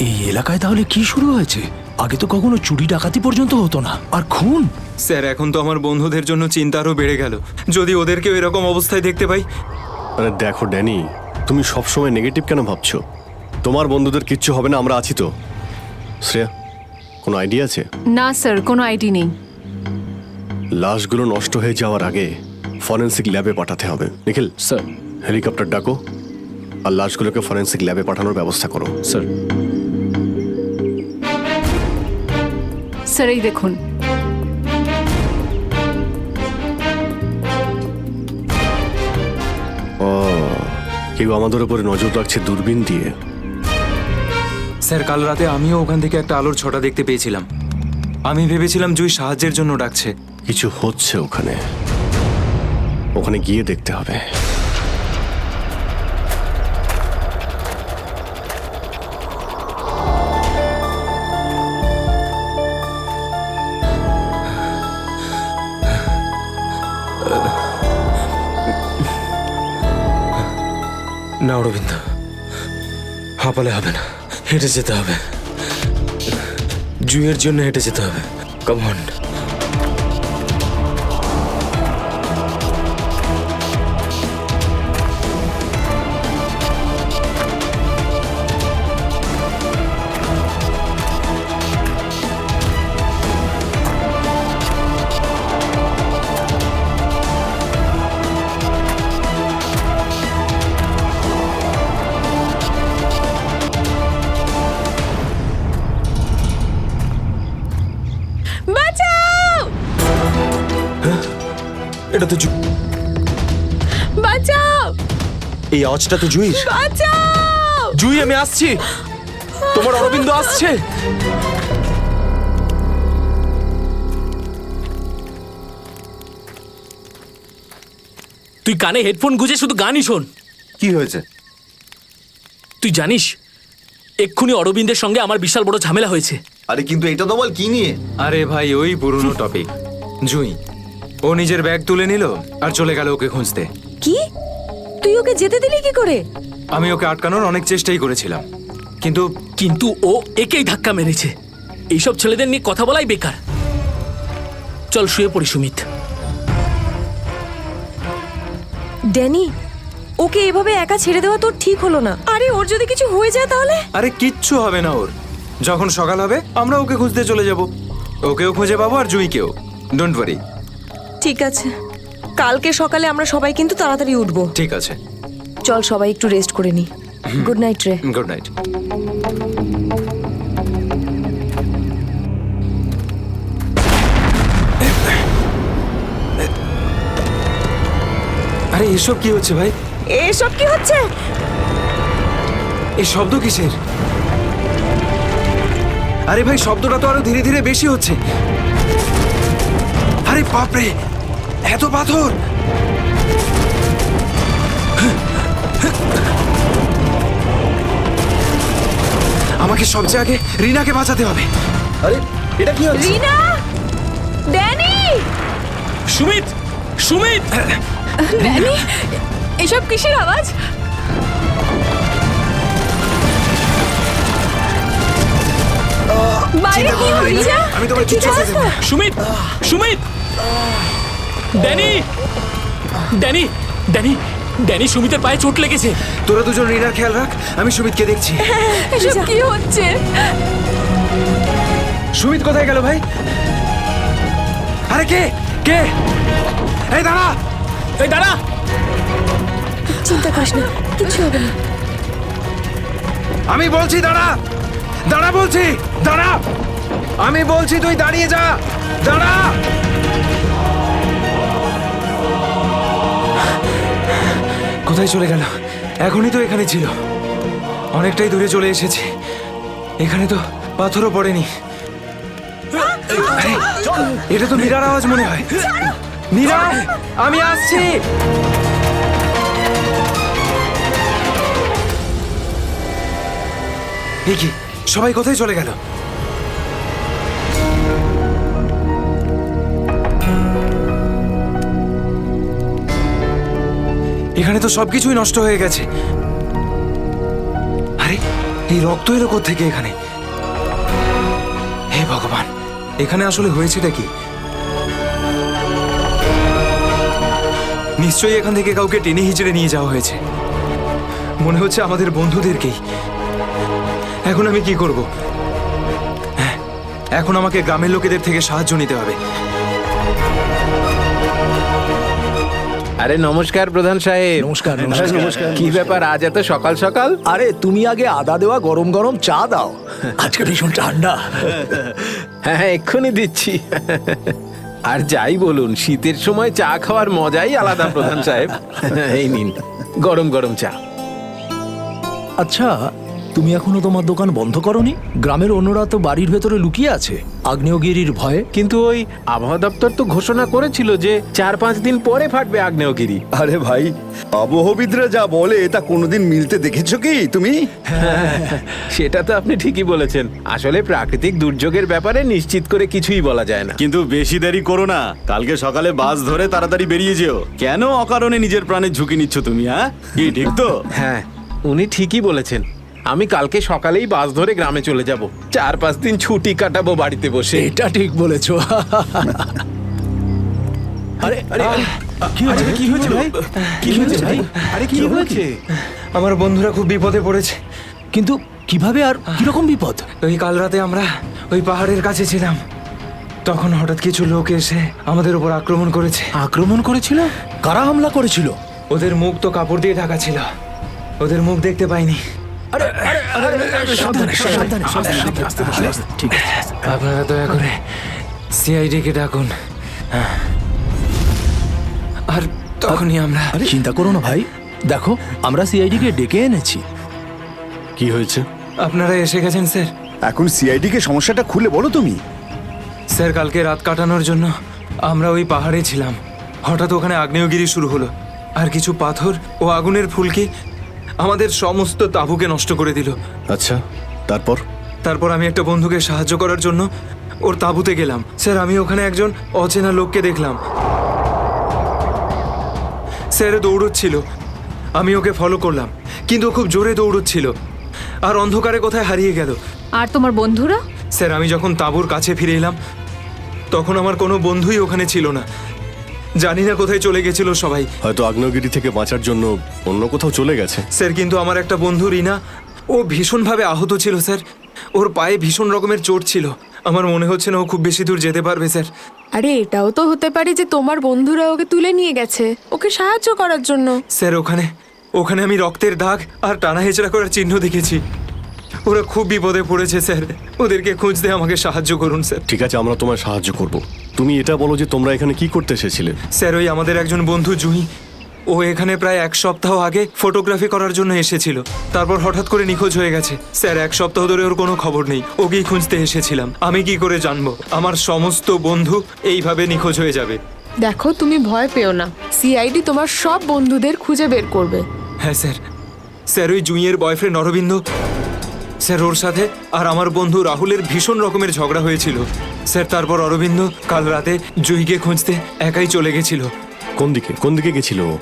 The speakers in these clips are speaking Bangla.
এই এলাকায় তাহলে কি শুরু হয়েছে? আগে তো কখনো চুরি ডাকাতি পর্যন্ত হতো না, আর খুন। স্যার, এখন তো আমার বন্ধুদের জন্য চিন্তা আরও বেড়ে গেল। যদি ওদেরকেও এরকম অবস্থায় দেখতে পাই। আরে দেখো ড্যানি, তুমি সবসময় নেগেটিভ কেন ভাবছো? তোমার বন্ধুদের কিচ্ছু হবে না, আমরা আছি তো। শ্রেয়া, কোনো আইডিয়া আছে? না স্যার, কোনো আইডি নেই। লাশগুলো নষ্ট হয়ে যাওয়ার আগে ফরেন্সিক ল্যাবে পাঠাতে হবে। নিখিল স্যার। হেলিকপ্টার ডাকো আর লাশগুলোকে ফরেন্সিক ল্যাবে পাঠানোর ব্যবস্থা করো। স্যার। স্যার এই দেখুন। ও, কেউ আমাদের উপরে নজর রাখছে দূরবীন দিয়ে। স্যার, কাল রাতে আমিও ওখান থেকে একটা আলোর ছটা দেখতে পেয়েছিলাম। আমি ভেবেছিলাম জুই সাহায্যের জন্য ডাকছে। কিছু হচ্ছে ওখানে, ওখানে গিয়ে দেখতে হবে। না অরবিন্দ, হাঁপালে হবে না, হেঁটে যেতে হবে। জুইয়ের জন্য হেঁটে যেতে হবে। Come on. বাঁচাও! এটা তো বাঁচাও! এই আওয়াজটা তো জুইর। বাঁচাও! জুই, আমি আসছি। তোমার অরবিন্দ আসছে। তুই কানে হেডফোন গুঁজে শুধু গানই শোন। কি হয়েছে? তুই জানিস এক্ষুনি অরবিন্দের সঙ্গে আমার বিশাল বড় ঝামেলা হয়েছে। আরে কিন্তু এটা তো বল কি নিয়ে? আরে ভাই, ওই পুরনো টপিক। জুই ও নিজের ব্যাগ তুলে নিল আর চলে গেল ওকে খুঁজতে। কি? তুই ওকে যেতে দিলি কি করে? আমি ওকে আটকানোর অনেক চেষ্টাই করেছিলাম, কিন্তু কিন্তু ও একেই ধাক্কা মেরেছে। এইসব ছেলেদের নিয়ে কথা বলাই বেকার। চল শুয়ে পড়ি সুমিত। ড্যানি, ওকে এভাবে একা ছেড়ে দেওয়া তোর ঠিক হলো না। আরে ওর যদি কিছু হয়ে যায় তাহলে? আরে কিচ্ছু হবে না ওর। যখন সকাল হবে আমরা ওকে খুঁজতে চলে যাব। ওকেও খুঁজে পাবো আর জুইকেও। Don't worry. ঠিক আছে, কালকে সকালে আমরা সবাই কিন্তু তাড়াতাড়ি উঠবো। ঠিক আছে, চল সবাই একটু রেস্ট করে নি। গুড নাইট রে। Good night. আরে এসব কি হচ্ছে ভাই? এসব কি হচ্ছে? এই শব্দ কিসের? আরে ভাই, শব্দটা তো আরো ধীরে ধীরে বেশি হচ্ছে। আরে বাপরে, এত পাথর! আমাকে সবচেয়ে আগে রিনাকে বাঁচাতে হবে। আরে এটা কি হচ্ছে? রিনা! ড্যানি! সুমিত! সুমিত! ড্যানি, এসব কিসের আওয়াজ? বাইরে কি হচ্ছে? আমি তোমার কিচ্ছু হতে দেব না। Sumit! Sumit! Danny! Danny! Danny! Danny, সুমিতের পায়ে চোট লেগেছে। তোরা দুজন রিনার খেয়াল রাখ, আমি সুমিতকে দেখছি। এসব কি হচ্ছে? সুমিত কোথায় গেল ভাই? আরে কে কে? এই দাঁড়া! এই দাঁড়া! চিন্তা করিস না, কিছু হবে না। আমি বলছি দাঁড়া! দাঁড়া বলছি! দাঁড়া! আমি বলছি তুই দাঁড়িয়ে যা! দাঁড়া! কোথায় চলে গেল? এখনই তো এখানে ছিল। অনেকটাই দূরে চলে এসেছি। এখানে তো পাথরও পড়েনি। আরে, এটা তো মীরার আওয়াজ মনে হয়। মীরা, আমি আসছি। এই কি, সবাই কোথায় চলে গেল? এখানে তো সবকিছুই নষ্ট হয়ে গেছে। আরে এই রক্ত এলো থেকে এখানে? হে ভগবান, এখানে আসলে হয়েছেটা কি? নিশ্চয়ই এখান থেকে কাউকে টেনে হিচড়ে নিয়ে যাওয়া হয়েছে। মনে হচ্ছে আমাদের বন্ধুদেরকেই। এখন আমি কি করব? হ্যাঁ, এখন আমাকে গ্রামের লোকেদের থেকে সাহায্য নিতে হবে। আরে নমস্কার প্রধান সাহেব। নমস্কার কি ব্যাপার আজ এত সকাল সকাল? আরে তুমি আগে আদা দেওয়া গরম গরম চা দাও, আজকে ভীষণ ঠান্ডা। হ্যাঁ এক্ষুনি দিচ্ছি। আর যাই বলুন, শীতের সময় চা খাওয়ার মজাই আলাদা প্রধান সাহেব। এই নিন গরম গরম চা। আচ্ছা, তুমি এখনো তোমার দোকান বন্ধ করনি? গ্রামের অন্যরা তো বাড়ির ভেতরে লুকিয়ে আছে আগ্নেয়গিরির ভয়ে। কিন্তু ওই আবহাওয়া দপ্তর তো ঘোষণা করেছিল যে 4-5 দিন পরে ফাটবে আগ্নেয়গিরি। আরে ভাই, আবহবিদরা যা বলে তা কোনোদিন মিলতে দেখেছো কি তুমি? সেটা তো আপনি ঠিকই বলেছেন। আসলে প্রাকৃতিক দুর্যোগের ব্যাপারে নিশ্চিত করে কিছুই বলা যায় না। কিন্তু বেশি দেরি করো না, কালকে সকালে বাস ধরে তাড়াতাড়ি বেরিয়ে যেও। কেন অকারণে নিজের প্রাণের ঝুঁকি নিচ্ছ তুমি? হ্যাঁ, কি ঠিক তো? হ্যাঁ, উনি ঠিকই বলেছেন। আমি কালকে সকালেই বাস ধরে গ্রামে চলে যাব। 4-5 দিন ছুটি কাটাবো বাড়িতে বসে। এটা ঠিক বলেছো। আরে আরে আরে, কি হয়েছে? কি হয়েছে ভাই? কি হয়েছে ভাই? আরে কি হয়েছে? আমার বন্ধুরা খুব বিপদে পড়েছে। কিন্তু কিভাবে আর কিরকম বিপদ? ওই কাল রাতে আমরা ওই পাহাড়ের কাছে ছিলাম, তখন হঠাৎ কিছু লোক এসে আমাদের উপর আক্রমণ করেছে। আক্রমণ করেছিল? কারা হামলা করেছিল? ওদের মুখ তো কাপড় দিয়ে ঢাকা ছিল, ওদের মুখ দেখতে পাইনি। আরে আরে আরে, সাবধানে সাবধানে সাবধানে। ঠিক আছে, আপনারা দয়া করে সিআইডি কে ডাকুন। আর তখনই আমরা আরে চিন্তা করো না ভাই, দেখো আমরা সিআইডি কে ডেকে এনেছি। কি হয়েছে? আপনারা এসে গেছেন স্যার। এখন সিআইডি কে সমস্যাটা খুলে বলো তুমি। স্যার, কালকে রাত কাটানোর জন্য আমরা ওই পাহাড়ে ছিলাম। হঠাৎ ওখানে আগ্নেয়গিরি শুরু হলো, আর কিছু পাথর ও আগুনের ফুলকি আমাদের সমস্ত তাঁবুকে নষ্ট করে দিল। আচ্ছা, তারপর? তারপর আমি একটা বন্ধুকে সাহায্য করার জন্য ওর তাঁবুতে গেলাম। স্যার, আমি ওখানে একজন অচেনা লোককে দেখলাম। স্যার দৌড়চ্ছিল, আমি ওকে ফলো করলাম, কিন্তু ও খুব জোরে দৌড়চ্ছিল আর অন্ধকারে কোথায় হারিয়ে গেল। আর তোমার বন্ধুরা? স্যার, আমি যখন তাঁবুর কাছে ফিরে এলাম তখন আমার কোনো বন্ধুই ওখানে ছিল না। জানি না কোথায় চলে গেছিল সবাই। হয়তো আগ্নেয়গিরি থেকে বাঁচার জন্য অন্য কোথাও চলে গেছে। স্যার, কিন্তু আমার একটা বন্ধু রিনা, ও ভীষণভাবে আহত ছিল স্যার। ওর পায়ে ভীষণ রকমের চোট ছিল। আমার মনে হচ্ছে না ও খুব বেশি দূর যেতে পারবে স্যার। আরে এটাও তো হতে পারে যে তোমার বন্ধুরা ওকে তুলে নিয়ে গেছে ওকে সাহায্য করার জন্য। স্যার, ওখানে আমি রক্তের দাগ আর টানা হেঁচড়া করার চিহ্ন দেখেছি। ওরা খুব বিপদে পড়েছে স্যার, ওদেরকে খুঁজতে আমাকে সাহায্য করুন স্যার। ঠিক আছে, আমরা তোমায় সাহায্য করব। তুমি এটা বলো যে তোমরা এখানে কি করতে এসেছিলে? স্যার, ওই আমাদের একজন বন্ধু জুহি, ও এখানে প্রায় 1 সপ্তাহ আগে ফটোগ্রাফি করার জন্য এসেছিল। তারপর হঠাৎ করে নিখোঁজ হয়ে গেছে স্যার। 1 সপ্তাহ ধরে ওর কোনো খবর নেই। ওকেই খুঁজতে এসেছিলাম। আমি কি করে জানবো আমার সমস্ত বন্ধু এইভাবে নিখোঁজ হয়ে যাবে? দেখো, তুমি ভয় পেও না, সিআইডি তোমার সব বন্ধুদের খুঁজে বের করবে। হ্যাঁ স্যার। স্যার, ওই জুঁইয়ের বয়ফ্রেন্ড অরবিন্দ স্যার, ওর সাথে আর আমার বন্ধু রাহুলের ভীষণ রকমের ঝগড়া হয়েছিল স্যার। তারপর অরবিন্দ কাল রাতে জুঁইকে খুঁজতে একাই চলে গেছিল। কোন দিকে? কোন দিকে গেছিল ও?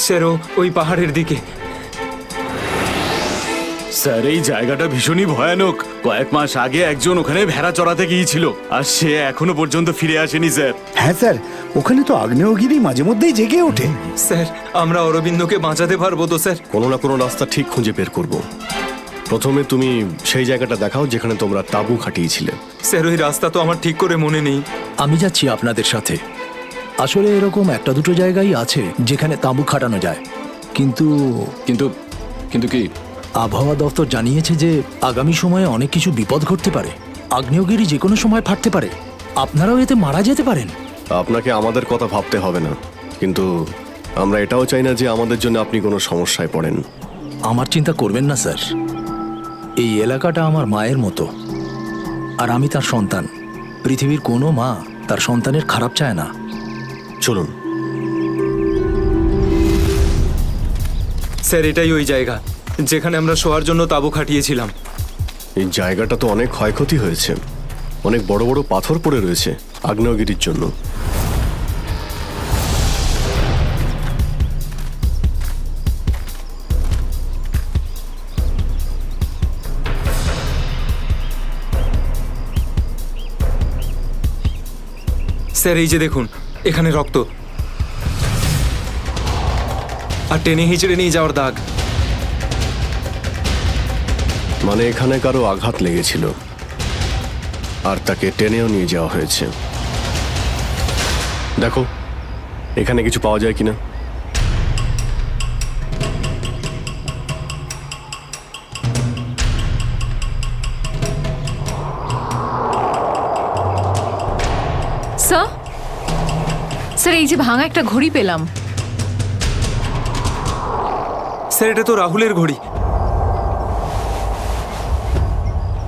স্যার, ও ওই পাহাড়ের দিকে। স্যার, এই জায়গাটা ভীষণই ভয়ানক। কয়েক মাস আগে একজন ওখানে ভেড়া চড়াতে গিয়েছিল, আর সে এখনো পর্যন্ত ফিরে আসেনি স্যার। হ্যাঁ স্যার, ওখানে তো আগ্নেয়গিরি মাঝে মধ্যেই জেগে ওঠে। স্যার, আমরা অরবিন্দকে বাঁচাতে পারবো তো স্যার? কোনো না কোনো রাস্তা ঠিক খুঁজে বের করব। প্রথমে তুমি সেই জায়গাটা দেখাও যেখানে তোমরা তাঁবু খাটিয়েছিলে। স্যার, ওই রাস্তা তো আমার ঠিক করে মনে নেই। আমি যাচ্ছি আপনাদের সাথে। আসলে এরকম 1-2 জায়গায় আছে যেখানে তাঁবু খাটানো যায়, কিন্তু কিন্তু কিন্তু কি? আবহাওয়া দপ্তর জানিয়েছে যে আগামী সময়ে অনেক কিছু বিপদ ঘটতে পারে। আগ্নেয়গিরি যে কোনো সময় ফাটতে পারে, আপনারাও এতে মারা যেতে পারেন। আপনাকে আমাদের কথা ভাবতে হবে না, কিন্তু আমরা এটাও চাই না যে আমাদের জন্য আপনি কোনো সমস্যায় পড়েন। আমার চিন্তা করবেন না স্যার, এই এলাকাটা আমার মায়ের মতো, আর আমি তার সন্তান। পৃথিবীর কোনো মা তার সন্তানের খারাপ চায় না। চলুন। স্যার, এটাই ওই জায়গা যেখানে আমরা শোয়ার জন্য তাঁবু খাটিয়েছিলাম। এই জায়গাটা তো অনেক ক্ষয়ক্ষতি হয়েছে, অনেক বড় বড় পাথর পড়ে রয়েছে আগ্নেয়গিরির জন্য। স্যার এই যে দেখুন, এখানে রক্ত আর টেনে হিঁচড়ে নিয়ে যাওয়ার দাগ। মানে এখানে কারো আঘাত লেগেছিল আর তাকে টেনেও নিয়ে যাওয়া হয়েছে। দেখো এখানে কিছু পাওয়া যায় কিনা। স্যার স্যার এই যে ভাঙা একটা ঘড়ি পেলাম। স্যার এটা তো রাহুলের ঘড়ি।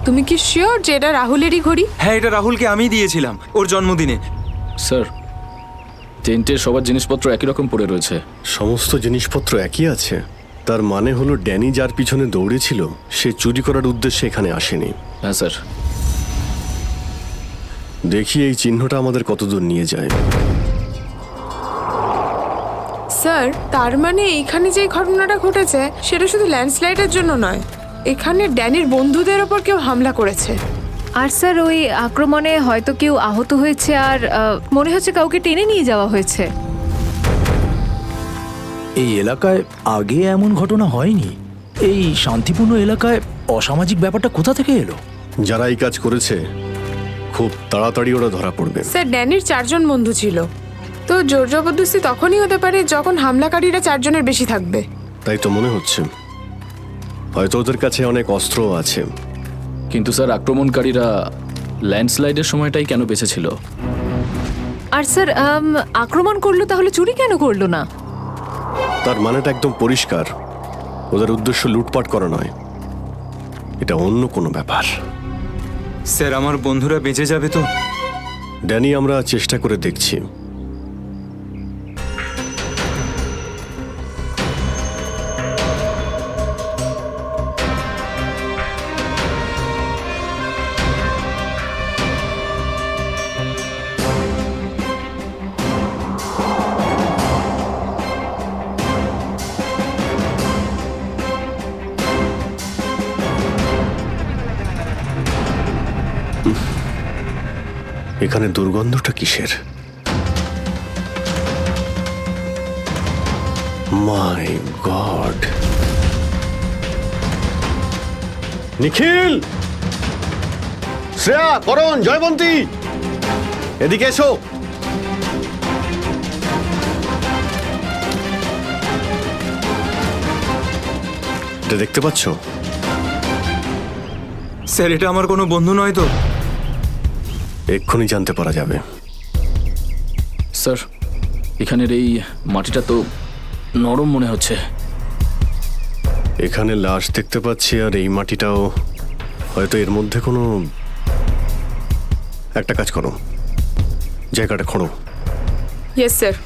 তুমি কি শিওর যে এটা রাহুলেরই ঘড়ি? হ্যাঁ, এটা রাহুলকে আমি দিয়েছিলাম ওর জন্মদিনে। স্যার টেন্টে সবার জিনিসপত্র একই রকম পড়ে রয়েছে। সমস্ত জিনিসপত্র একই আছে, তার মানে হলো ড্যানি যার পিছনে দৌড়েছিল সে চুরি করার উদ্দেশ্যে এখানে আসেনি। হ্যাঁ স্যার। দেখি এই চিহ্নটা আমাদের কতদূর নিয়ে যায়। স্যার তার মানে এইখানে যে ঘটনাটা ঘটেছে সেটা শুধু ল্যান্ডস্লাইডের জন্য নয়, এখানে ড্যানির বন্ধুদের ওপর কেউ হামলা করেছে। আর স্যার ওই আক্রমণে হয়তো কেউ আহত হয়েছে আর মনে হচ্ছে কাউকে টেনে নিয়ে যাওয়া হয়েছে। এই এলাকায় আগে এমন ঘটনা হয়নি। এই শান্তিপূর্ণ এলাকায় অসামাজিক ব্যাপারটা কোথা থেকে এলো? যারা এই কাজ করেছে খুব তাড়াতাড়ি ওরা ধরা পড়বে। স্যার ড্যানির 4 জন বন্ধু ছিল, তো জোর জবরদস্তি তখনই হতে পারে যখন হামলাকারীরা 4 জনের বেশি থাকবে। তাই তো মনে হচ্ছে, হয়তো ওদের কাছে অনেক অস্ত্রও আছে। কিন্তু স্যার আক্রমণকারীরা ল্যান্ডস্লাইডের সময়টাই কেন বেঁচেছিল? আর স্যার আক্রমণ করলো তাহলে চুরি কেন করলো না? তার মানেটা একদম পরিষ্কার, ওদের উদ্দেশ্য লুটপাট করা নয়, এটা অন্য কোনো ব্যাপার। স্যার আমার বন্ধুরা বেঁচে যাবে তো? ড্যানি আমরা চেষ্টা করে দেখছি। এখানে দুর্গন্ধটা কিসের? মাই গড! নিখিল, শ্রেয়া, করণ, জয়বন্তী, এদিকে এসো। এটা দেখতে পাচ্ছ? স্যার এটা আমার কোনো বন্ধু নয় তো? এক্ষুনি জানতে পারা যাবে। স্যার এখানের এই মাটিটা তো নরম মনে হচ্ছে। এখানে লাশ দেখতে পাচ্ছি আর এই মাটিটাও, হয়তো এর মধ্যে কোনো একটা কাজ করো, জায়গাটা খোঁড়ো। Yes sir.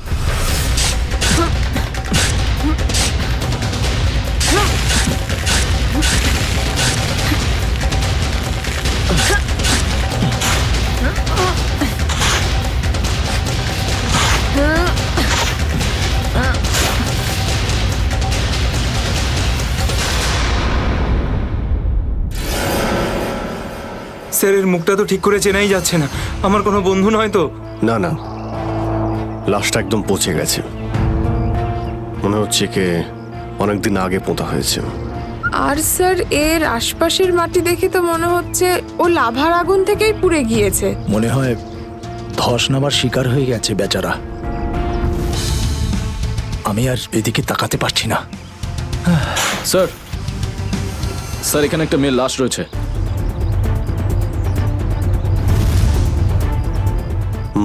স্যার এর মুখটা তো ঠিক করে চেনাই যাচ্ছে না, আমার কোনো বন্ধু নয় তো? না না, লাশটা একদম পচে গেছে, মনে হচ্ছে কে অনেকদিন আগে পোঁতা হয়েছে। আর স্যার এর আশপাশের মাটি দেখে তো মনে হচ্ছে ও লাভার আগুন থেকেই পুড়ে গিয়েছে। মনে হয় ধস নামার শিকার হয়ে গেছে বেচারা। আমি আর এদিকে তাকাতে পারছি না। স্যার স্যার এখানে একটা মেয়ের লাশ রয়েছে।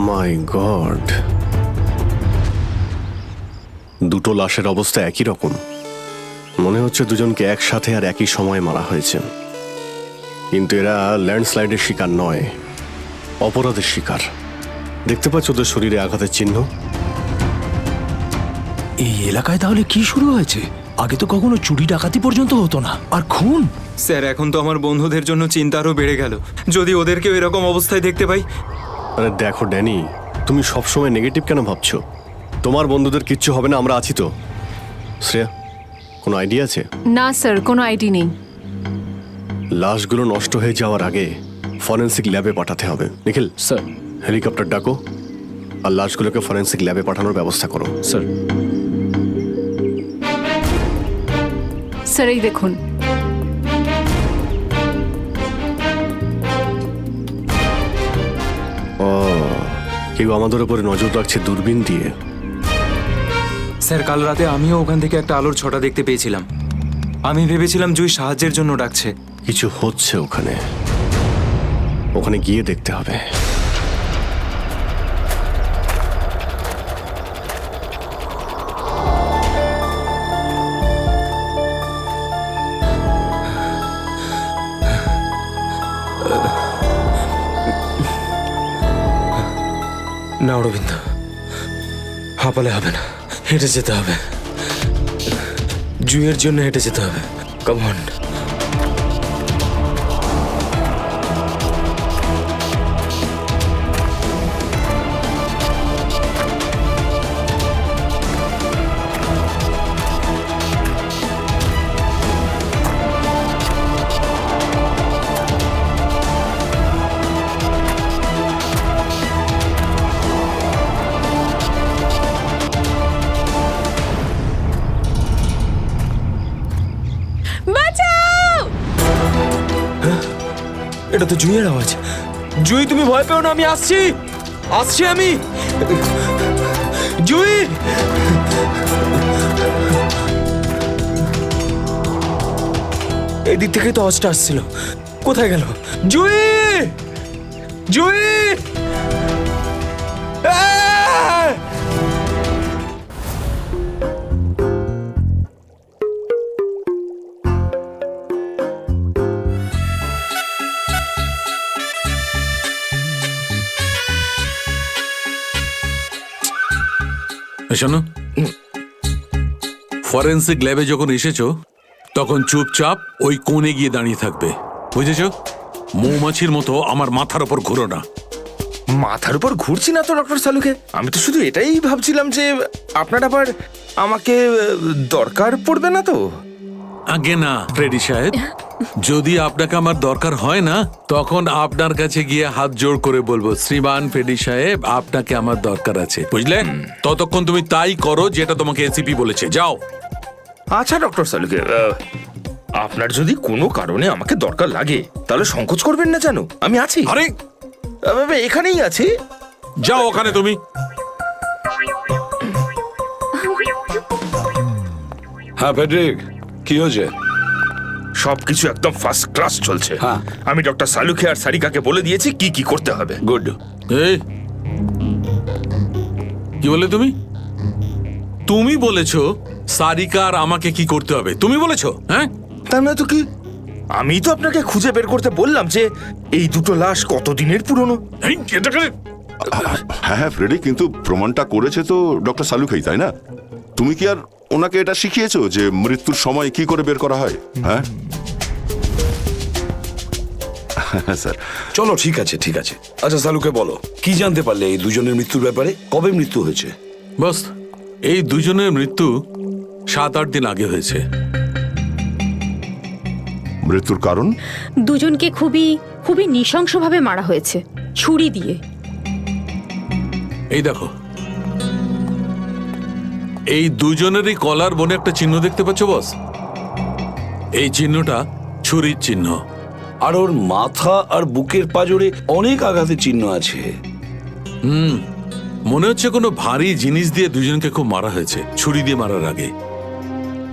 মাই গড! দুটো লাশের অবস্থা একই রকম, মনে হচ্ছে দুজনকে একসাথে আর একই সময়ে মারা হয়েছে। কিন্তু এরা ল্যান্ডস্লাইডের শিকার নয়, অপরাধের শিকার। দেখতে পাচ্ছ ওদের শরীরে আঘাতের চিহ্ন? এই এলাকায় তাহলে কি শুরু হয়েছে? আগে তো কখনো চুরি ডাকাতি পর্যন্ত হতো না, আর খুন! স্যার এখন তো আমার বন্ধুদের জন্য চিন্তা আরও বেড়ে গেল, যদি ওদেরকেও এরকম অবস্থায় দেখতে পাই। আরে দেখো ড্যানি, তুমি সবসময় নেগেটিভ কেন ভাবছো? তোমার বন্ধুদের কিচ্ছু হবে না, আমরা আছি তো। শ্রেয়া, কোনো আইডিয়া আছে? না স্যার, কোনো আইডি নেই। লাশগুলো নষ্ট হয়ে যাওয়ার আগে ফরেন্সিক ল্যাবে পাঠাতে হবে। নিখিল স্যার হেলিকপ্টার ডাকো, আর লাশগুলোকে ফরেন্সিক ল্যাবে পাঠানোর ব্যবস্থা করো। স্যার। স্যার এই দেখুন, ও, কেউ আমাদের উপরে নজর রাখছে দূরবীন দিয়ে। স্যার কাল রাতে আমিও ওখান থেকে একটা আলোর ছটা দেখতে পেয়েছিলাম। আমি ভেবেছিলাম জুই সাহায্যের জন্য ডাকছে। কিছু হচ্ছে ওখানে, ওখানে গিয়ে দেখতে হবে। না অরবিন্দ, হাঁপালে হবে না, হেঁটে যেতে হবে। জুইয়ের জন্য হেঁটে যেতে হবে। Come on. এটা তো জুইয়ের আওয়াজ। জুই তুমি ভয় পেও না, আমি আসছি, আসছি আমি। জুই, এই দিক থেকে তো আওয়াজটা আসছিল, কোথায় গেল? জুই, জুই, আহ! শোনো, ফরেন্সিক ল্যাবে যখন এসেছো তখন চুপচাপ ওই কোণে গিয়ে দাঁড়িয়ে থাকবে, বুঝেছো? মৌমাছির মতো আমার মাথার উপর ঘুরো না। মাথার উপর ঘুরছি না তো ডক্টর সালুকে, আমি তো শুধু এটাই ভাবছিলাম যে আপনার আবার আমাকে দরকার পড়বে না তো। আগে না ফ্রেডি সাহেব, যদি আপনাকে আমার দরকার হয় না তখন আপনার কাছে গিয়ে হাত জোড় করে বলবো, শ্রীমান ফ্রেডি সাহেব আপনাকে আমার দরকার আছে, বুঝলেন? ততক্ষণ তুমি তাই করো যেটা তোমাকে এসিপি বলেছে, যাও। আচ্ছা ডক্টর সালুকে, আপনার যদি কোনো কারণে আমাকে দরকার লাগে তাহলে সংকোচ করবেন না, জানো আমি আছি। আরে এখানেই আছি, যাও ওখানে তুমি। হ্যাঁ ফেডরিক, কি হয়েছে? সবকিছু একদম ফার্স্ট ক্লাস চলছে। হ্যাঁ। আমি ডক্টর সালুকে আর সারিকাকে বলে দিয়েছি কি কি করতে হবে। গুড। এই কি বলে তুমি? তুমি বলেছো সারিকা আর আমাকে কি করতে হবে? তুমি বলেছো? হ্যাঁ, তার না তো কি, আমি তো আপনাকে খুঁজে বের করতে বললাম যে এই দুটো লাশ কতদিনের পুরনো। হ্যাঁ ফ্রেডি, কিন্তু প্রমাণটা করেছে তো ডক্টর সালুখাই, তাই না? তুমি কি আর ওনাকে এটা শিখিয়েছো যে মৃত্যুর সময় কি করে বের করা হয়? হ্যাঁ স্যার। চলো ঠিক আছে, ঠিক আছে। আচ্ছা সালুকে বলো, কি জানতে পারলে এই দুজনের মৃত্যুর ব্যাপারে? কবে মৃত্যু হয়েছে? বস, এই দুজনের মৃত্যু 7-8 দিন আগে হয়েছে। মৃত্যুর কারণ? দুজনকে খুবই খুবই নৃশংসভাবে মারা হয়েছে, ছুরি দিয়ে। এই দেখো, এই দুজনেরই কলার বনে একটা চিহ্ন দেখতে পাচ্ছ বস? এই চিহ্নটা ছুরির চিহ্ন। আর ওর মাথা আর বুকের পাঁজরে অনেক আঘাতের চিহ্ন আছে। মনে হচ্ছে কোনো ভারী জিনিস দিয়ে দুজনকে খুব মারা হয়েছে, ছুরি দিয়ে মারার আগে।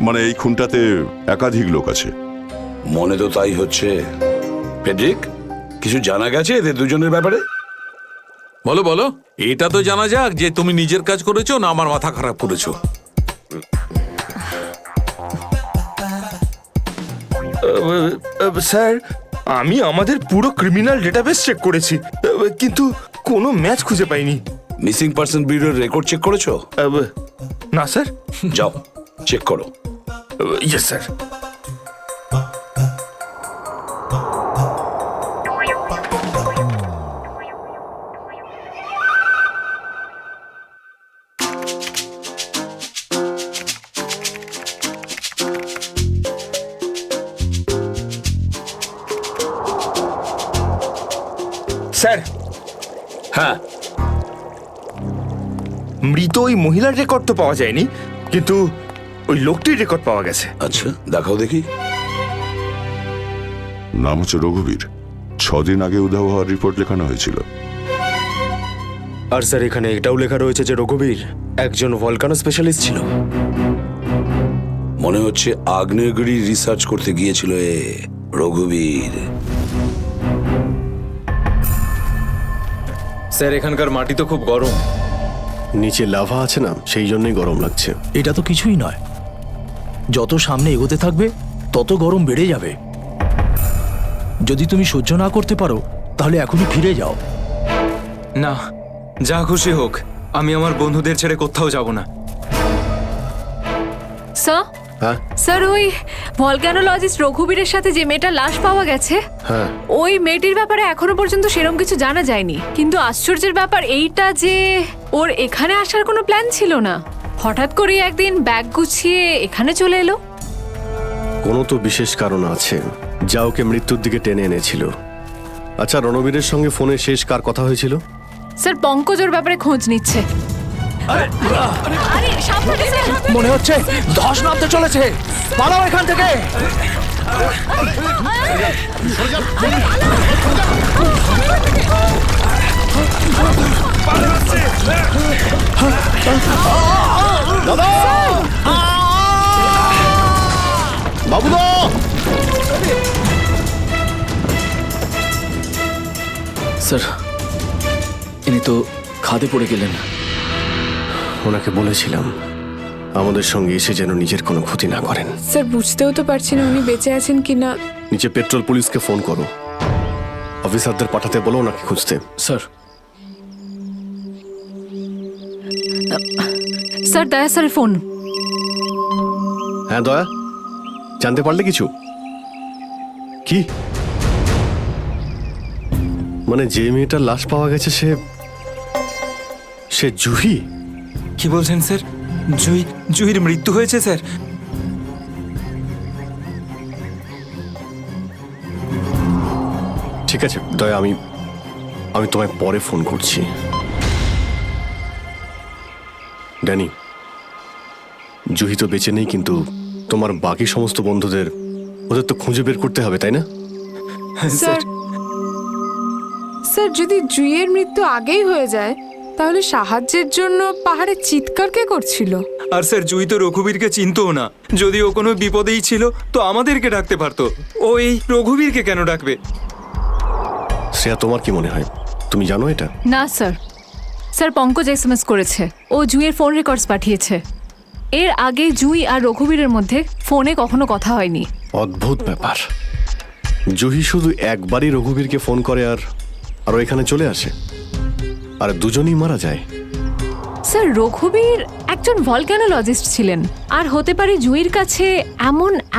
মানে এই খুনটাতে একাধিক লোক আছে? মনে তো তাই হচ্ছে। ফেডরিক, কিছু জানা গেছে এদের দুজনের ব্যাপারে? বলো বলো, এটা তো জানা যাক যে তুমি নিজের কাজ করেছো না আমার মাথা খারাপ করেছো। স্যার, আমি আমাদের পুরো ক্রিমিনাল ডেটাবেস চেক করেছি, কিন্তু কোনো ম্যাচ খুঁজে পাইনি। মিসিং পারসন ব্যুরোর রেকর্ড চেক করেছো? না স্যার। যাও চেক করো। Yes sir. স্যার। হ্যাঁ মৃত ওই মহিলার রেকর্ড তো পাওয়া যায়নি, কিন্তু ওই লোকটির রেকর্ড পাওয়া গেছে। আচ্ছা দেখাও দেখি। নাম হচ্ছে রঘুবীর। 6 দিন আগে উধাও হওয়ার রিপোর্ট লেখানো হয়েছিল। আর স্যার এখানে এটাও লেখা রয়েছে যে রঘুবীর একজন ভলকানো স্পেশালিস্ট ছিল। মনে হচ্ছে আগ্নেয়গিরি রিসার্চ করতে গিয়েছিল রঘুবীর। স্যার এখানকার মাটি তো খুব গরম। নিচে লাভা আছে না, সেই জন্যই গরম লাগছে। এটা তো কিছুই নয়, যত সামনে এগোতে থাকবে তত গরম বেড়ে যাবে। যদি তুমি সহ্য না করতে পারো তাহলে এখনই ফিরে যাও। না, যা খুশি হোক, আমি আমার বন্ধুদের ছেড়ে কোথাও যাব না। স্যার হ্যাঁ স্যার, ওই ভলক্যানোলজিস্ট রঘুবীরের সাথে যে মেয়েটার লাশ পাওয়া গেছে, হ্যাঁ, ওই মেয়েটির ব্যাপারে এখনো পর্যন্ত সেরকম কিছু জানা যায়নি। কিন্তু আশ্চর্যের ব্যাপার এইটা যে ওর এখানে আসার কোনো প্ল্যান ছিল না, হঠাৎ করে একদিন ব্যাগ গুছিয়ে এখানে চলে এলো। কোনো তো বিশেষ কারণ আছে যা ওকে মৃত্যুর দিকে টেনে এনেছিল। আচ্ছা, রণবীরের সঙ্গে ফোনে শেষ কার কথা হয়েছিল? স্যার পঙ্কজ ওর ব্যাপারে খোঁজ নিচ্ছে। আরে সাবধানে স্যার। মনে হচ্ছে ধস নামতে চলেছে, পালাও এখান থেকে। দাদা, বাবুদা, স্যার ইনি তো খাদে পড়ে গেলেন। ওনাকে বলেছিলাম আমাদের সঙ্গে এসে যেন নিজের কোনো ক্ষতি না করেন। স্যার বুঝতেও তো পারছি না উনি বেঁচে আছেন কিনা। নিচে পেট্রোল পুলিশকে ফোন করো, অফিসারদের পাঠাতে বলো ওনাকে খুঁজতে। স্যার স্যার দয়া স্যারের ফোন। হ্যাঁ দয়া, জানতে পারলে কিছু? কি মানে যে মেয়েটার লাশ পাওয়া গেছে সে জুহি? কি বলছেন স্যার? জুহির মৃত্যু হয়েছে স্যার? ঠিক আছে দয়া, আমি তোমায় পরে ফোন করছি। ড্যানি, জুহি তো বেঁচে নেই, কিন্তু তোমার বাকি সমস্ত বন্ধুদের ওদের তো খুঁজে বের করতে হবে, তাই না? স্যার স্যার, যদি জুইয়ের মৃত্যু আগেই হয়ে যায় তাহলে সাহায্যের জন্য পাহাড়ে চিৎকার কে করছিল? আর স্যার জুই তো রঘুবীরকে চিনতও না। যদি ও কোনো বিপদেই ছিল তো আমাদেরকে ডাকতে পারতো, ও এই রঘুবীরকে কেন ডাকবে? শ্রেয়া, তোমার কি মনে হয়? তুমি জানো এটা? না স্যার, স্যার পঙ্কজ এসএমএস করেছে, ও জুইয়ের ফোন রেকর্ডস পাঠিয়েছে। এর আগে জুই আর রঘুবীরের মধ্যে ফোনে কখনো কথা হয়নি। অদ্ভুত ব্যাপার, জুহি শুধু একবারই রঘুবীরকে ফোন করে আর ও এখানে চলে আসে, আর দুজনেই মারা যায়। স্যার রঘুবীর একজন ভলক্যানোলজিস্ট ছিলেন, আর হতে পারে জুইয়ের কাছে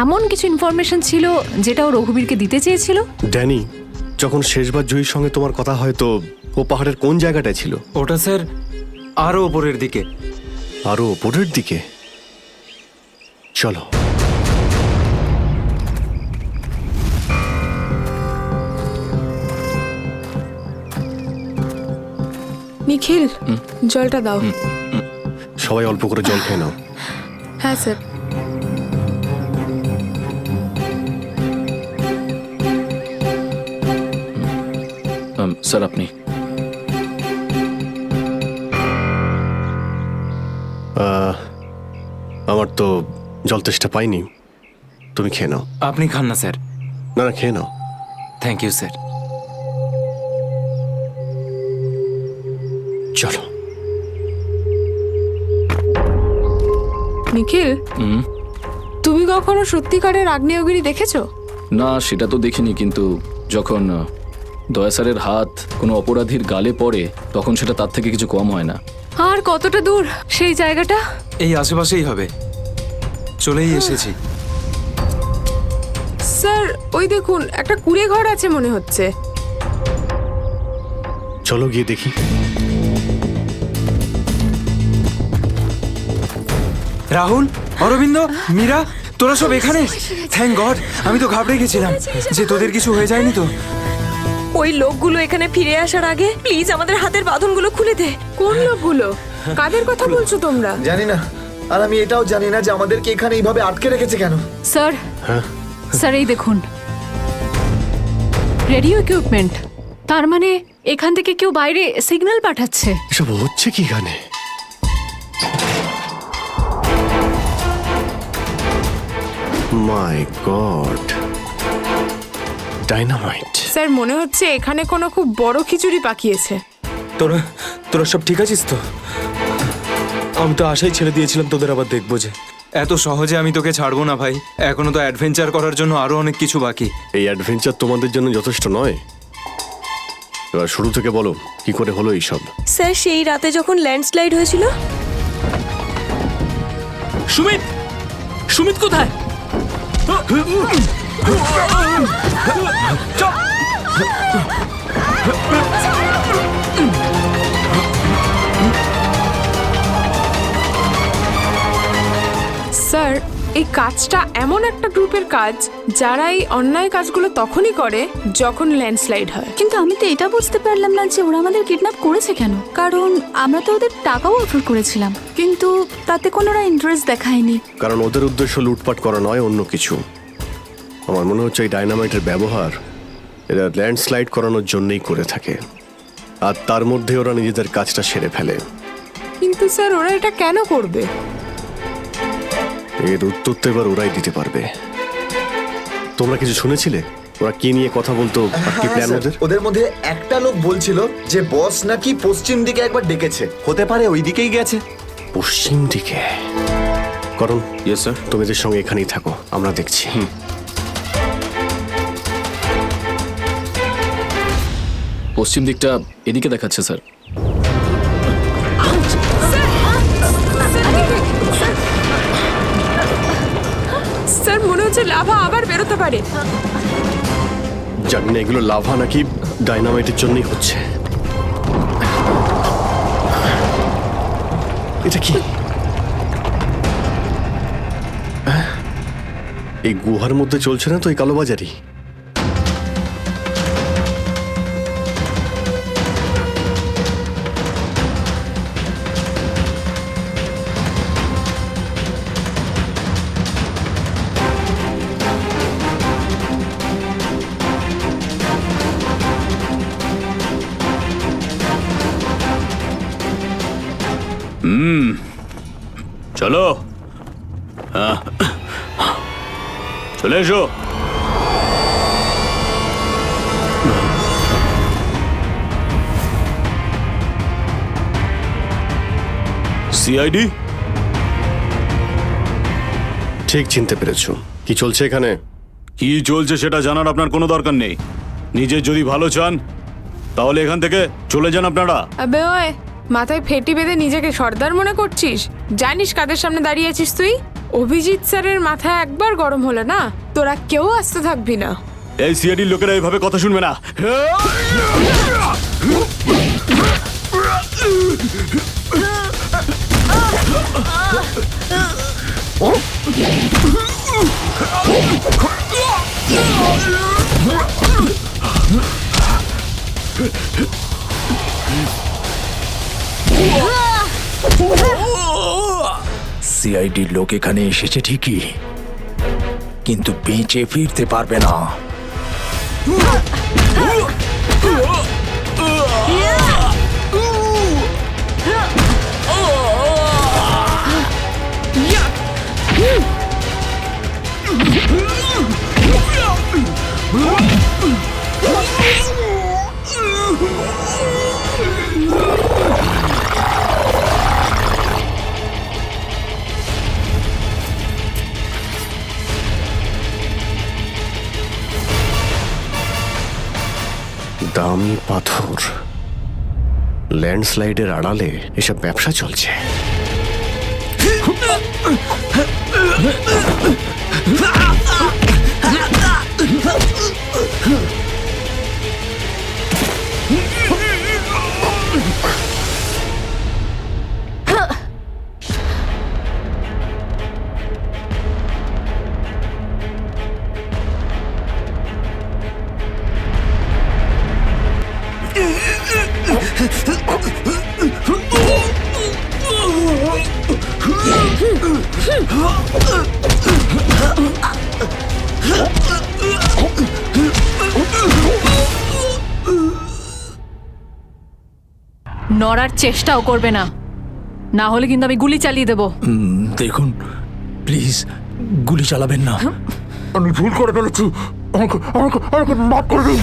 এমন কিছু ইনফরমেশন ছিল যেটা ও রঘুবীরকে দিতে চেয়েছিল। ড্যানি, যখন শেষবার জুহির সঙ্গে তোমার কথা হয় তো ও পাহাড়ের কোন জায়গাটায় ছিল? ওটা স্যার আরো ওপরের দিকে। আরো ওপরের দিকে? চলো। নিখিল, জলটা দাও। সবাই অল্প করে জল খেয়ে নাও। হ্যাঁ স্যার। স্যার আপনি? আমার তো জল তেষ্টা পাইনি, তুমি খেয়ে নাও। আপনি খান না স্যার? না না, খেয়ে নাও। Thank you sir. চলো। নিখিল, তুমি কখনো সত্যিকারের আগ্নেয়গিরি দেখেছো? না, সেটা তো দেখিনি, কিন্তু যখন দয়া স্যারের হাত কোনো অপরাধীর গালে পড়ে তখন সেটা তার থেকে কিছু কম হয় না। আর কতটা দূর সেই জায়গাটা? এই আশেপাশেই হবে, চলেই এসেছি। স্যার ওই দেখুন, একটা কুঁড়ে ঘর আছে মনে হচ্ছে। চলো গিয়ে দেখি। রাহুল, অরবিন্দ, মীরা, তোরা সব এখানে? থ্যাংক গড, আমি তো ঘাবড়ে গেছিলাম যে তোদের কিছু হয়ে যায়নি তো। ওই লোকগুলো এখানে ফিরে আসার আগে প্লিজ আমাদের হাতের বাঁধনগুলো খুলে দে। কোন লোকগুলো? কাদের কথা বলছো তোমরা? জানি না, আর আমি এটাও জানি না যে আমাদেরকে এখানে এইভাবে আটকে রেখেছে কেন। স্যার, স্যার এই দেখুন, রেডিও ইকুইপমেন্ট। তার মানে এখান থেকে কেউ বাইরে সিগন্যাল পাঠাচ্ছে। এসব হচ্ছে কি এখানে? মাই গড, ডাইনামাইট। স্যার মনে হচ্ছে এখানে কোনো খুব বড় খিচুড়ি পাকিয়েছে। তোরা তোরা সব ঠিক আছিস তো? আমি তো আশাই ছেড়ে দিয়েছিলাম তোদের আবার দেখবো যে। এত সহজে আমি তোকে ছাড়বো না ভাই, এখনো তো অ্যাডভেঞ্চার করার জন্য আরো অনেক কিছু বাকি। এই অ্যাডভেঞ্চার তোমাদের জন্য যথেষ্ট নয়? এবার শুরু থেকে বলো কি করে হলো এইসব। স্যার সেই রাতে যখন ল্যান্ডস্লাইড হয়েছিল। সুমিত, সুমিত কোথায়? স্যার এই কাজটা এমন একটা গ্রুপের কাজ যারা এই অন্যায় কাজগুলো তখনই করে যখন ল্যান্ডস্লাইড হয়। কিন্তু আমি তো এটা বুঝতে পারলাম না যে ওরা আমাদের কিডন্যাপ করেছে কেন, কারণ আমরা তো ওদের টাকাও অফার করেছিলাম, কিন্তু তাতে কোনো ইন্টারেস্ট দেখায়নি। কারণ ওদের উদ্দেশ্য লুটপাট করা নয়, অন্য কিছু। আমার মনে হচ্ছে এই ডাইনামাইটের ব্যবহার এরা ল্যান্ডস্লাইড করানোর জন্যই করে থাকে, আর তার মধ্যে ওরা নিজেদের কাজটা সেরে ফেলে। কিন্তু স্যার ওরা এটা কেন করবে? এর উত্তর তো এবার ওরাই দিতে পারবে। তোমরা কিছু শুনেছিলে ওরা কি নিয়ে কথা বলতো, আর কি প্ল্যান ওদের? ওদের মধ্যে একটা লোক বলছিল যে বস নাকি পশ্চিম দিকে একবার ডেকেছে, হতে পারে ওই দিকেই গেছে। পশ্চিম দিকে? করণ, ইয়েস স্যার। তুমি এদের সঙ্গে এখানেই থাকো, আমরা দেখছি। পশ্চিম দিকটা এদিকে দেখাচ্ছে স্যার। স্যার মনে হচ্ছে লাভা আবার বেরোতে পারে। জানি না এগুলো লাভা নাকি ডাইনামাইটের জন্যই হচ্ছে। এটা কি? এই গুহার মধ্যে চলছে না তো এই কালোবাজারি? চলো, হ্যাঁ চলে এসো। সিআইডি? ঠিক চিনতে পেরেছো। কি চলছে এখানে? কি চলছে সেটা জানার আপনার কোনো দরকার নেই। নিজের যদি ভালো চান তাহলে এখান থেকে চলে যান আপনারা। আবে ওই, মাথায় ফেটি বেঁধে নিজেকে সর্দার মনে করছিস? জানিস কাদের সামনে দাঁড়িয়ে আছিস তুই? অভিজিৎ স্যারের মাথায় একবার গরম হলো না, তোরা কেউ আসতে থাকবি না। এই সিআইডির লোকেরা এইভাবে কথা শুনবে না। সিআইডির লোক এখানে এসেছে ঠিকই, কিন্তু বেঁচে ফিরতে পারবে না। দামি পাথর, ল্যান্ডস্লাইডের আড়ালে এসব ব্যবসা চলছে। নড়ার চেষ্টাও করবে না, না হলে কিন্তু আমি গুলি চালিয়ে দেবো। দেখুন প্লিজ, গুলি চালাবেন না। আমি ভুল করে ফেলেছি, আমাকে আমাকে আমাকে মাফ করে দিন।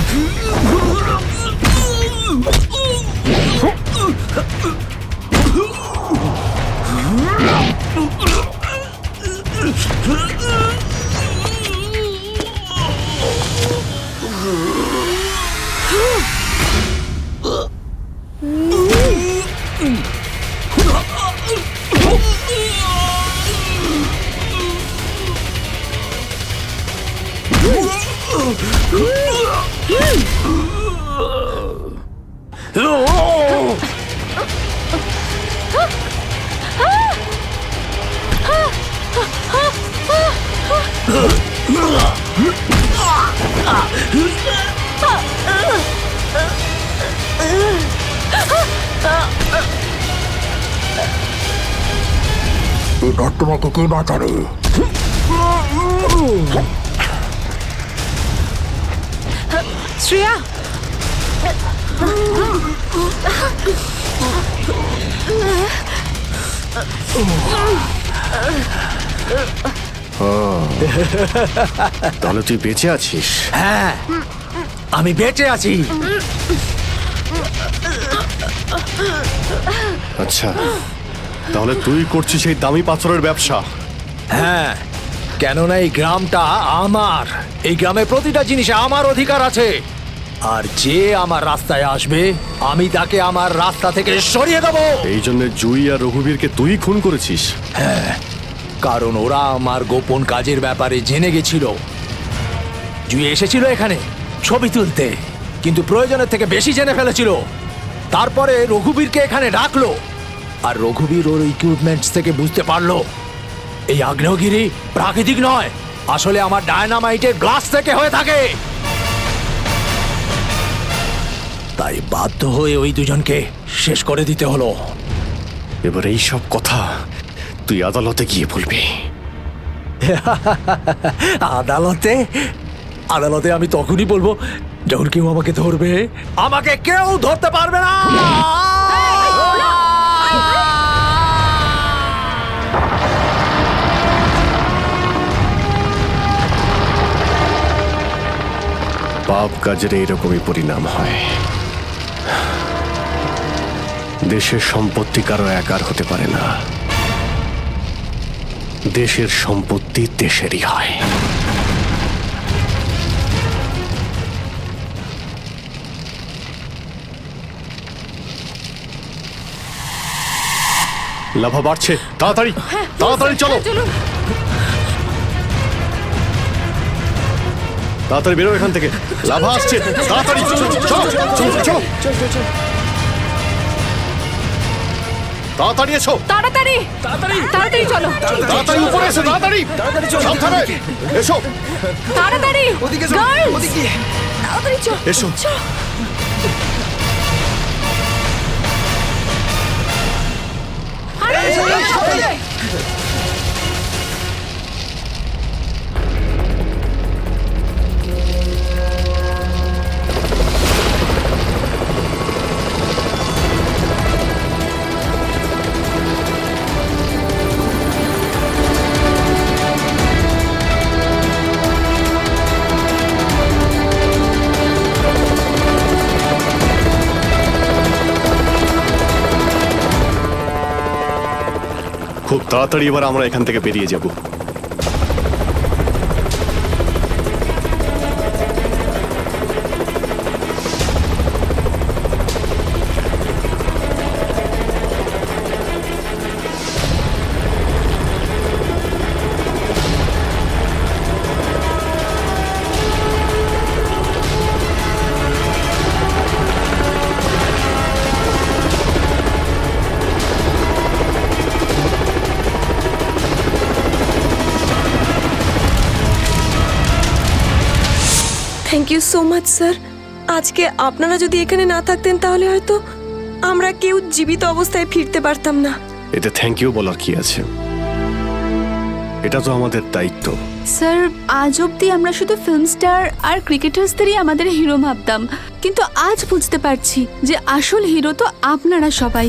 তোমাকে কে বাঁচাবে? শ্রেয়া, তাহলে তুই বেঁচে আছিস? হ্যাঁ, আমি বেঁচে আছি। আচ্ছা, তাহলে তুই করছিস এই দামি পাথরের ব্যবসা? হ্যাঁ, কেননা এই গ্রামটা আমার। এই গ্রামে প্রতিটা জিনিসে আমার অধিকার আছে, আর যে আমার রাস্তায় আসবে আমি তাকে আমার রাস্তা থেকে সরিয়ে দেবো। এই জন্য জুই আর রঘুবীরকে তুই খুন করেছিস? হ্যাঁ, কারণ ওরা আমার গোপন কাজের ব্যাপারে জেনে গেছিল। জুই এসেছিল এখানে ছবি তুলতে, কিন্তু প্রয়োজনের থেকে বেশি জেনে ফেলেছিল। তারপরে রঘুবীরকে এখানে ডাকলো, আর রঘুবীর ওর ইকুইপমেন্টস থেকে বুঝতে পারলো এই আগ্নেয়গিরি প্রাকৃতিক নয়, আসলে আমার ডায়নামাইটের গ্লাস থেকে হয়ে থাকে। তাই বাধ্য হয়ে ওই দুজনকে শেষ করে দিতে হলো। এবার এই সব কথা তুই আদালতে গিয়ে বলবি। আদালতে? আদালতে আমি তখনই বলবো যখন কেউ আমাকে ধরবে। আমাকে কেউ ধরতে পারবে না। পাপ কাজের এইরকমই পরিণাম হয়। দেশের সম্পত্তি কারো একার হতে পারে না, দেশের সম্পত্তি দেশেরই হয়। লাভা বাড়ছে, তাড়াতাড়ি তাড়াতাড়ি চলো, তাড়াতাড়ি বেরো এখান থেকে। লাভা আসছে, তাড়াতাড়ি চলো চলো চলো চলো, তাড়াতাড়ি এসো, তাড়াতাড়ি তাড়াতাড়ি চলো, তাড়াতাড়ি উপরে এসো, তাড়াতাড়ি সাবধানে এসো, তাড়াতাড়ি ওদিকে ওদিকে তাড়াতাড়ি চলো, এসো। খুব তাড়াতাড়ি এবার আমরা এখান থেকে বেরিয়ে যাব। Thank you so much sir. আজকে আপনারা যদি এখানে না থাকতেন তাহলে হয়তো আমরা কেউ জীবিত অবস্থায় ফিরতে পারতাম না। এতে থ্যাংক ইউ বলার কি আছে? এটা তো আমাদের দায়িত্ব। স্যার, আজ অবধি আমরা শুধু ফিল্ম স্টার আর ক্রিকেটার্সদেরই আমাদের হিরো ভাবতাম, কিন্তু আজ বুঝতে পারছি যে আসল হিরো তো আপনারা সবাই।